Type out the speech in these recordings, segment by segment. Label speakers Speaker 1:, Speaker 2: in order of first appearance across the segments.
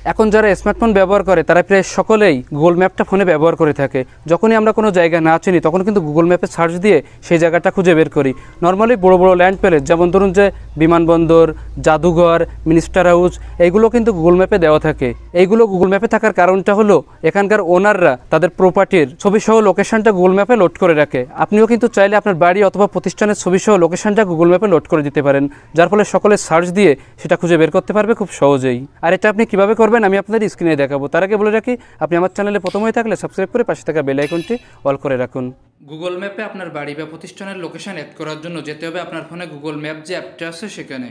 Speaker 1: এখন যারা স্মার্টফোন ব্যবহার করে তারা প্রায় সকলেই গুগল ম্যাপটা ফোনে ব্যবহার করে থাকে। যখনই আমরা কোনো জায়গা না চিনি তখন কিন্তু গুগল ম্যাপে সার্চ দিয়ে সেই জায়গাটা খুঁজে বের করি। নর্মালি বড় বড় ল্যান্ড প্লেস, যেমন ধরুন যে বিমানবন্দর, জাদুঘর, মিনিস্টার হাউস, এইগুলো কিন্তু গুগল ম্যাপে দেওয়া থাকে। এইগুলো গুগল ম্যাপে থাকার কারণটা হলো এখানকার ওনাররা তাদের প্রপার্টির ছবিসহ লোকেশনটা গুগল ম্যাপে লোড করে রাখে। আপনিও কিন্তু চাইলে আপনার বাড়ি অথবা প্রতিষ্ঠানের ছবিসহ লোকেশনটা গুগল ম্যাপে লোড করে দিতে পারেন, যার ফলে সকলে সার্চ দিয়ে সেটা খুঁজে বের করতে পারবে খুব সহজেই। আর এটা আপনি কীভাবে করবেন আমি আপনাদের স্ক্রিনে দেখাবো। তার আগে বলে রাখি, আপনি আমার চ্যানেলে প্রথম হয়ে থাকলে সাবস্ক্রাইব করে পাশে থাকা বেল আইকনটি অল করে রাখুন। গুগল ম্যাপে আপনার বাড়ি বা প্রতিষ্ঠানের লোকেশন অ্যাড করার জন্য যেতে হবে আপনার ফোনে গুগল ম্যাপ যে অ্যাপটা আছে সেখানে।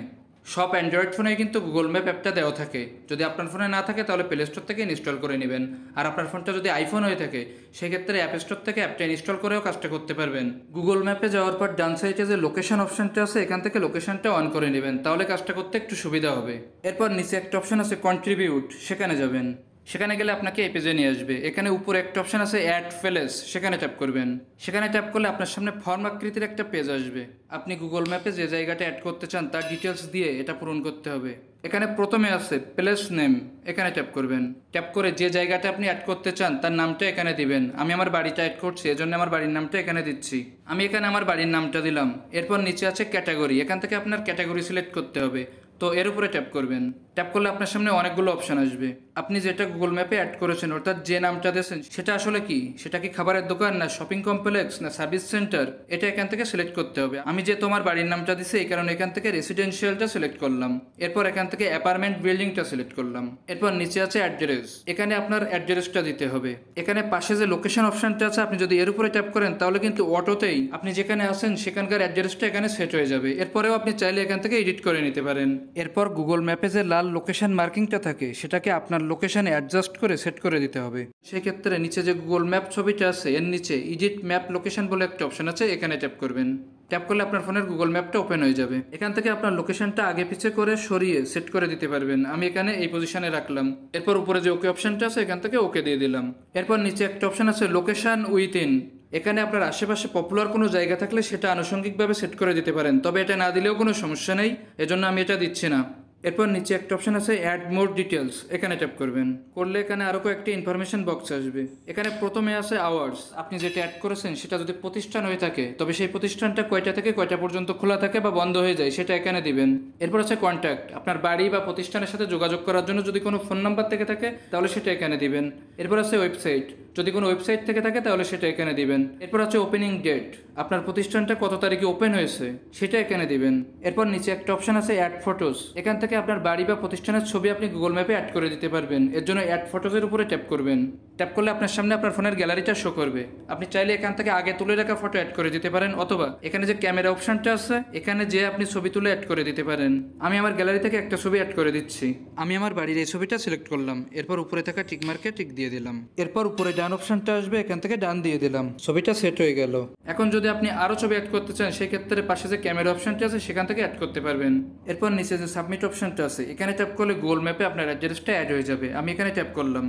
Speaker 1: সব অ্যান্ড্রয়েড ফোনেই কিন্তু গুগল ম্যাপ অ্যাপটা দেওয়া থাকে। যদি আপনার ফোনে না থাকে তাহলে প্লে স্টোর থেকে ইনস্টল করে নেবেন। আর আপনার ফোনটা যদি আইফোন হয়ে থাকে সেক্ষেত্রে অ্যাপ স্টোর থেকে অ্যাপটা ইনস্টল করেও কাজটা করতে পারবেন। গুগল ম্যাপে যাওয়ার পর ডান সাইডে যে লোকেশন অপশনটা আছে এখান থেকে লোকেশনটা অন করে নেবেন, তাহলে কাজটা করতে একটু সুবিধা হবে। এরপর নিচে একটা অপশন আছে কন্ট্রিবিউট, সেখানে যাবেন। সেখানে গেলে আপনাকে এই পেজে নিয়ে আসবে। এখানে উপরে একটা অপশন আছে অ্যাড প্লেস, সেখানে ট্যাপ করবেন। সেখানে ট্যাপ করলে আপনার সামনে ফর্ম আকৃতির একটা পেজ আসবে। আপনি গুগল ম্যাপে যে জায়গাটা অ্যাড করতে চান তার ডিটেলস দিয়ে এটা পূরণ করতে হবে। এখানে প্রথমে আছে প্লেস নেম, এখানে ট্যাপ করবেন। ট্যাপ করে যে জায়গাটা আপনি অ্যাড করতে চান তার নামটা এখানে দিবেন। আমি আমার বাড়িটা অ্যাড করছি, এজন্য আমার বাড়ির নামটা এখানে দিচ্ছি। আমি এখানে আমার বাড়ির নামটা দিলাম। এরপর নিচে আছে ক্যাটাগরি, এখান থেকে আপনার ক্যাটাগরি সিলেক্ট করতে হবে। তো এর উপরে ট্যাপ করবেন। ট্যাপ করলে আপনার সামনে অনেকগুলো অপশন আসবে। আপনি যেটা গুগল ম্যাপে অ্যাড করেছেন অর্থাৎ যে নামটা দিয়েছেন সেটা আসলে কি, সেটা কি খাবারের দোকান, না শপিং কমপ্লেক্স, না সার্ভিস সেন্টার, এটা এখান থেকে সিলেক্ট করতে হবে। আমি যে তোমার বাড়ির নামটা দিছি এই কারণে এখান থেকে রেসিডেন্সিয়ালটা সিলেক্ট করলাম। এরপর এখান থেকে অ্যাপার্টমেন্ট বিল্ডিংটা সিলেক্ট করলাম। এরপর নিচে আছে অ্যাড্রেস, এখানে আপনার অ্যাড্রেসটা দিতে হবে। এখানে পাশে যে লোকেশন অপশনটা আছে আপনি যদি এর উপরে ট্যাপ করেন তাহলে কিন্তু অটোতেই আপনি যেখানে আছেন সেখানকার অ্যাড্রেসটা এখানে সেট হয়ে যাবে। এরপরেও আপনি চাইলে এখান থেকে এডিট করে নিতে পারেন। এরপর গুগল ম্যাপে যে লাল লোকেশন মার্কিংটা থাকে সেটাকে আপনার লোকেশনে অ্যাডজাস্ট করে সেট করে দিতে হবে। সেই ক্ষেত্রে নিচে যে গুগল ম্যাপ ছবিটা আছে এর নিচে এডিট ম্যাপ লোকেশন বলে একটা অপশন আছে, এখানে ট্যাপ করবেন। ট্যাপ করলে আপনার ফোনের গুগল ম্যাপটা ওপেন হয়ে যাবে। এখান থেকে আপনার লোকেশনটা আগে পিছে করে সরিয়ে সেট করে দিতে পারবেন। আমি এখানে এই পজিশনে রাখলাম। এরপর উপরে যে ওকে অপশনটা আছে এখান থেকে ওকে দিয়ে দিলাম। এরপর নিচে একটা অপশন আছে লোকেশন উইথিন, এখানে আপনার আশেপাশে পপুলার কোনো জায়গা থাকলে সেটা আনুষঙ্গিকভাবে সেট করে দিতে পারেন, তবে এটা না দিলেও কোনো সমস্যা নেই, এজন্য আমি এটা দিচ্ছি না। এরপর নিচে একটা অপশন আছে অ্যাড মোর ডিটেলস, এখানে ট্যাপ করবেন। করলে এখানে আরও কয়েকটি ইনফরমেশন বক্স আসবে। এখানে প্রথমে আছে আওয়ার্স, আপনি যেটা অ্যাড করেছেন সেটা যদি প্রতিষ্ঠান হয়ে থাকে তবে সেই প্রতিষ্ঠানটা কয়টা থেকে কয়টা পর্যন্ত খোলা থাকে বা বন্ধ হয়ে যায় সেটা এখানে দিবেন। এরপর আছে কন্ট্যাক্ট, আপনার বাড়ি বা প্রতিষ্ঠানের সাথে যোগাযোগ করার জন্য যদি কোনো ফোন নাম্বার থেকে থাকে তাহলে সেটা এখানে দিবেন। এরপর আছে ওয়েবসাইট, যদি কোনো ওয়েবসাইট থেকে থাকে তাহলে সেটা এখানে দিবেন। এরপর আছে ওপেনিং ডেট, আপনার প্রতিষ্ঠানটা কত তারিখে ওপেন হয়েছে সেটা এখানে দিবেন। এরপর নিচে একটা অপশন আছে অ্যাড ফটোস, এখান থেকে আপনার বাড়ি বা প্রতিষ্ঠানের ছবি আপনি গুগল ম্যাপে অ্যাড করে দিতে পারবেন। এর জন্য অ্যাড ফটোজের উপরে ট্যাপ করবেন। ট্যাপ করলে আপনার সামনে আপনার ফোনের গ্যালারিটা শো করবে। আপনি চাইলে এখান থেকে আগে তুলে রাখা ফটো অ্যাড করে দিতে পারেন, অথবা এখানে যে ক্যামেরা অপশনটা আছে এখানে যে আপনি ছবি তুলে অ্যাড করে দিতে পারেন। আমি আমার গ্যালারি থেকে একটা ছবি অ্যাড করে দিচ্ছি। আমি আমার বাড়ির এই ছবিটা সিলেক্ট করলাম। এরপর উপরে থাকা টিক মার্কে টিক দিয়ে দিলাম। এরপর উপরে ডান অপশনটা আসবে, এখান থেকে ডান দিয়ে দিলাম। ছবিটা সেট হয়ে গেল। এখন যদি আপনি আরো ছবি অ্যাড করতে চান সেই ক্ষেত্রে পাশে যে ক্যামেরা অপশনটা আছে সেখান থেকে অ্যাড করতে পারবেন। এরপর নিচে যে সাবমিট অপশনটা আছে এখানে ট্যাপ করলে গুগল ম্যাপে আপনার অ্যাড্রেসটা অ্যাড হয়ে যাবে। আমি এখানে ট্যাপ করলাম।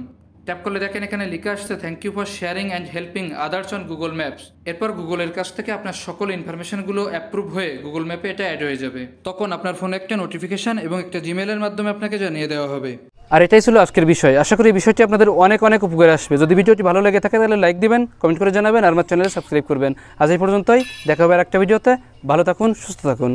Speaker 1: ট্যাপ করলে দেখেন এখানে লেখা আসছে thank you for sharing and helping others on Google Maps. এরপর গুগলের কাছ থেকে আপনার সকল ইনফরমেশনগুলো অ্যাপ্রুভ হয়ে গুগল ম্যাপে এটা অ্যাড হয়ে যাবে। তখন আপনার ফোনে একটা নোটিফিকেশন এবং একটা জিমেলের মাধ্যমে আপনাকে জানিয়ে দেওয়া হবে। আর এটাই ছিল আজকের বিষয়। আশা করি এই বিষয়টি আপনাদের অনেক অনেক উপকারে আসবে। যদি ভিডিওটি ভালো লেগে থাকে তাহলে লাইক দিবেন, কমেন্ট করে জানাবেন আর আমার চ্যানেলে সাবস্ক্রাইব করবেন। আজ এই পর্যন্তই, দেখা হবে আর একটা ভিডিওতে। ভালো থাকুন, সুস্থ থাকুন।